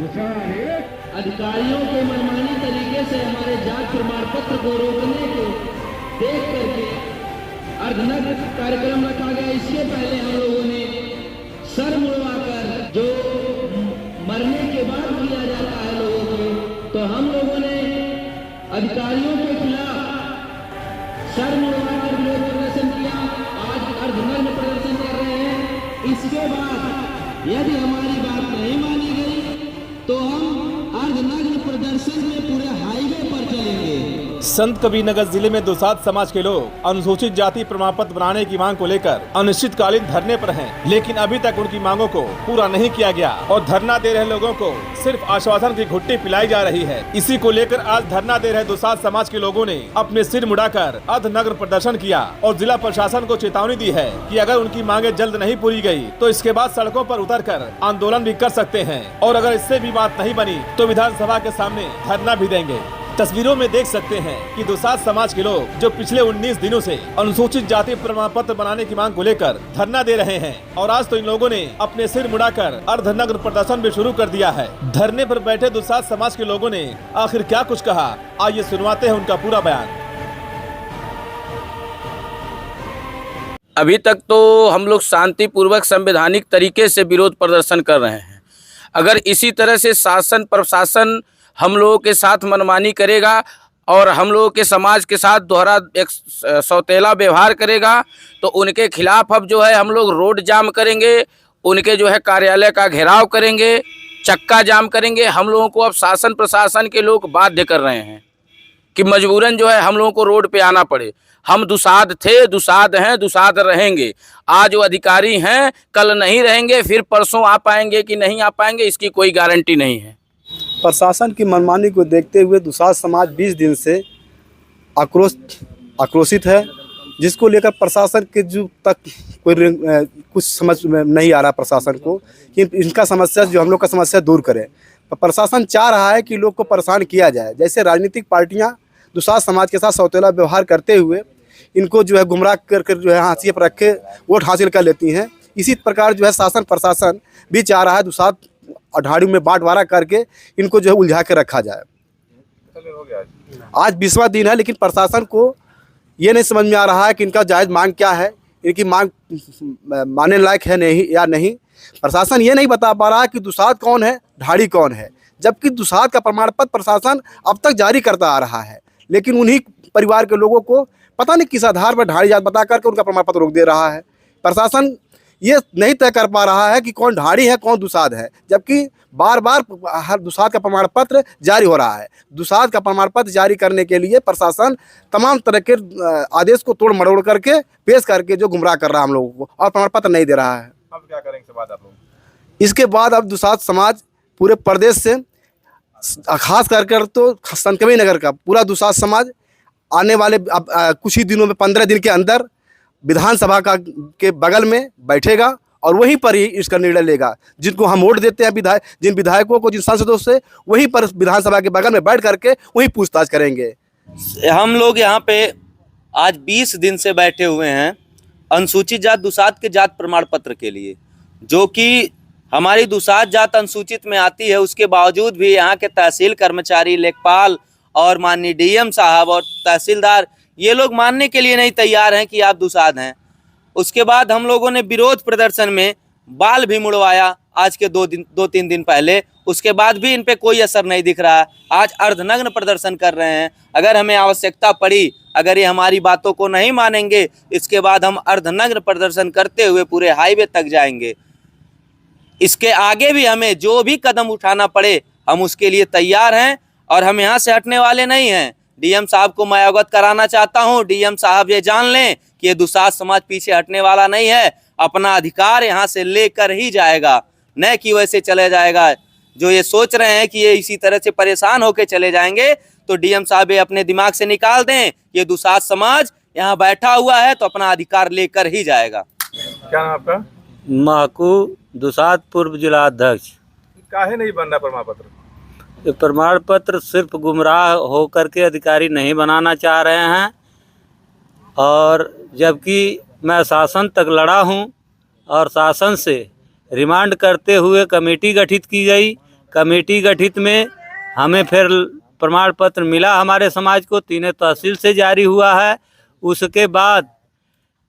अधिकारियों के मनमानी तरीके से हमारे जात प्रमाण पत्र को रोकने को देख करके अर्धनग्न कार्यक्रम रखा गया। इसके पहले हम लोगों ने सर मुड़वाकर जो मरने के बाद किया जाता है लोगों को, तो हम लोगों ने अधिकारियों के खिलाफ सर मुड़वाकर विरोध प्रदर्शन किया। आज अर्धनग्न प्रदर्शन कर रहे हैं। इसके बाद यदि हमारी बात नहीं मानी गई तो हम अर्धनग्न प्रदर्शन में पूरे हाईवे पर चलेंगे। संत कबीरनगर जिले में दुसाध समाज के लोग अनुसूचित जाति प्रमाण पत्र बनाने की मांग को लेकर अनिश्चितकालीन धरने पर हैं, लेकिन अभी तक उनकी मांगों को पूरा नहीं किया गया और धरना दे रहे लोगों को सिर्फ आश्वासन की घुट्टी पिलाई जा रही है। इसी को लेकर आज धरना दे रहे दुसाध समाज के लोगों ने अपने सिर मुड़ाकर अर्धनग्न प्रदर्शन किया और जिला प्रशासन को चेतावनी दी है कि अगर उनकी मांगे जल्द नहीं पूरी गई तो इसके बाद सड़कों पर उतरकर आंदोलन भी कर सकते हैं और अगर इससे भी बात नहीं बनी तो विधानसभा के सामने धरना भी देंगे। तस्वीरों में देख सकते हैं कि दुसाध समाज के लोग जो पिछले 19 दिनों से अनुसूचित जाति प्रमाण पत्र बनाने की मांग को लेकर धरना दे रहे हैं और आज तो इन लोगों ने अपने सिर मुड़ाकर अर्धनग्न प्रदर्शन भी शुरू कर दिया है। धरने पर बैठे दुसाध समाज के लोगों ने आखिर क्या कुछ कहा, आइए सुनवाते हैं उनका पूरा बयान। अभी तक तो हम लोग शांतिपूर्वक संवैधानिक तरीके से विरोध प्रदर्शन कर रहे हैं। अगर इसी तरह से शासन प्रशासन हम लोगों के साथ मनमानी करेगा और हम लोगों के समाज के साथ दोहरा एक सौतेला व्यवहार करेगा तो उनके खिलाफ अब जो है हम लोग रोड जाम करेंगे, उनके जो है कार्यालय का घेराव करेंगे, चक्का जाम करेंगे। हम लोगों को अब शासन प्रशासन के लोग बाध्य कर रहे हैं कि मजबूरन जो है हम लोगों को रोड पे आना पड़े। हम दुसाध थे, दुसाध हैं, दुसाध रहेंगे। आज वो अधिकारी हैं, कल नहीं रहेंगे, फिर परसों आ पाएंगे कि नहीं आ पाएंगे इसकी कोई गारंटी नहीं है। प्रशासन की मनमानी को देखते हुए दुसाध समाज 20 दिन से आक्रोशित है, जिसको लेकर प्रशासन के जो तक कोई कुछ समझ में नहीं आ रहा प्रशासन को कि इनका समस्या जो हम लोग का समस्या दूर करें। प्रशासन चाह रहा है कि लोग को परेशान किया जाए। जैसे राजनीतिक पार्टियां दुसाध समाज के साथ सौतेला व्यवहार करते हुए इनको जो है गुमराह कर जो है हाशिए पर रख के वोट हासिल कर लेती हैं, इसी प्रकार जो है शासन प्रशासन भी चाह रहा है दुसाध अठाड़ी में बांटवारा करके इनको जो है उलझा के रखा जाए। आज 20वां दिन है, लेकिन प्रशासन को ये नहीं समझ में आ रहा है कि इनका जायज़ मांग क्या है, इनकी मांग मानने लायक है नहीं या नहीं। प्रशासन ये नहीं बता पा रहा कि दुसाध कौन है, ढाड़ी कौन है, जबकि दुसाध का प्रमाण पत्र प्रशासन अब तक जारी करता आ रहा है, लेकिन उन्हीं परिवार के लोगों को पता नहीं किस आधार पर ढाड़ी जात बता करके उनका प्रमाण पत्र रोक दे रहा है। प्रशासन ये नहीं तय कर पा रहा है कि कौन ढाड़ी है कौन दुसाध है, जबकि बार बार हर दुसाध का प्रमाण पत्र जारी हो रहा है। दुसाध का प्रमाण पत्र जारी करने के लिए प्रशासन तमाम तरह के आदेश को तोड़ मरोड़ करके पेश करके जो गुमराह कर रहा है हम लोगों को और प्रमाण पत्र नहीं दे रहा है। अब क्या करेंगे इसके बाद आप लोग? इसके बाद अब दुसाध समाज पूरे प्रदेश से खास कर तो संत कबीरनगर का पूरा दुसाध समाज आने वाले कुछ ही दिनों में 15 दिन के अंदर विधानसभा के बगल में बैठेगा और वहीं पर ही इसका निर्णय लेगा। जिनको हम वोट देते हैं जिन विधायकों को, जिन सांसदों से, वहीं पर विधानसभा के बगल में बैठ करके वहीं पूछताछ करेंगे। हम लोग यहाँ पे आज 20 दिन से बैठे हुए हैं अनुसूचित जात दुसाध के जात प्रमाण पत्र के लिए, जो कि हमारी दुसाध जात अनुसूचित में आती है। उसके बावजूद भी यहाँ के तहसील कर्मचारी, लेखपाल और माननीय डीएम साहब और तहसीलदार ये लोग मानने के लिए नहीं तैयार हैं कि आप दुसाध हैं। उसके बाद हम लोगों ने विरोध प्रदर्शन में बाल भी मुड़वाया आज के 2-3 दिन पहले, उसके बाद भी इन पे कोई असर नहीं दिख रहा है। आज अर्धनग्न प्रदर्शन कर रहे हैं। अगर हमें आवश्यकता पड़ी, अगर ये हमारी बातों को नहीं मानेंगे, इसके बाद हम अर्धनग्न प्रदर्शन करते हुए पूरे हाईवे तक जाएंगे। इसके आगे भी हमें जो भी कदम उठाना पड़े हम उसके लिए तैयार हैं और हम यहाँ से हटने वाले नहीं हैं। डीएम साहब को मैं अवगत कराना चाहता हूँ, डीएम साहब ये जान लें कि ये दुसाध समाज पीछे हटने वाला नहीं है, अपना अधिकार यहाँ से लेकर ही जाएगा, न कि वैसे चले जाएगा। जो ये सोच रहे हैं कि ये इसी तरह से परेशान होकर चले जाएंगे, तो डीएम साहब ये अपने दिमाग से निकाल दें। ये दुसाध समाज यहाँ बैठा हुआ है तो अपना अधिकार लेकर ही जाएगा। क्या नाम आपका? महकू, दुसाध पूर्व जिला अध्यक्ष। काहे नहीं बन रहा प्रमाण पत्र? ये प्रमाण पत्र सिर्फ गुमराह होकर के अधिकारी नहीं बनाना चाह रहे हैं, और जबकि मैं शासन तक लड़ा हूं और शासन से रिमांड करते हुए कमेटी गठित की गई, कमेटी गठित में हमें फिर प्रमाण पत्र मिला। हमारे समाज को 3 तहसील से जारी हुआ है। उसके बाद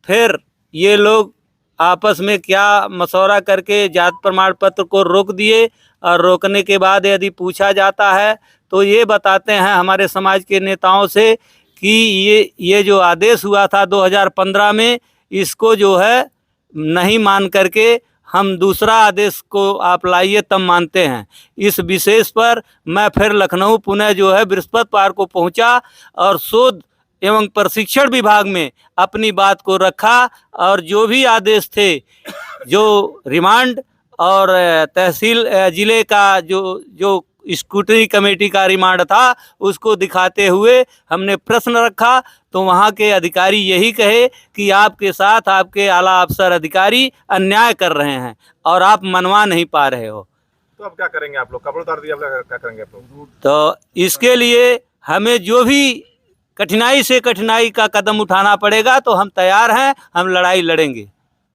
फिर ये लोग आपस में क्या मशवरा करके जात प्रमाण पत्र को रोक दिए, और रोकने के बाद यदि पूछा जाता है तो ये बताते हैं हमारे समाज के नेताओं से कि ये जो आदेश हुआ था 2015 में, इसको जो है नहीं मान करके हम दूसरा आदेश को आप लाइए तब मानते हैं। इस विशेष पर मैं फिर लखनऊ पुनः जो है बृहस्पतिवार को पहुंचा और शोध एवं प्रशिक्षण विभाग में अपनी बात को रखा, और जो भी आदेश थे, जो रिमांड और तहसील जिले का जो स्क्रूटनी कमेटी का रिमांड था, उसको दिखाते हुए हमने प्रश्न रखा, तो वहाँ के अधिकारी यही कहे कि आपके साथ आपके आला अफसर अधिकारी अन्याय कर रहे हैं और आप मनवा नहीं पा रहे हो। तो अब क्या करेंगे आप लोग? कपड़े उतार दिए, अब क्या करेंगे आप लोग? तो इसके लिए हमें जो भी कठिनाई से कठिनाई का कदम उठाना पड़ेगा तो हम तैयार हैं, हम लड़ाई लड़ेंगे।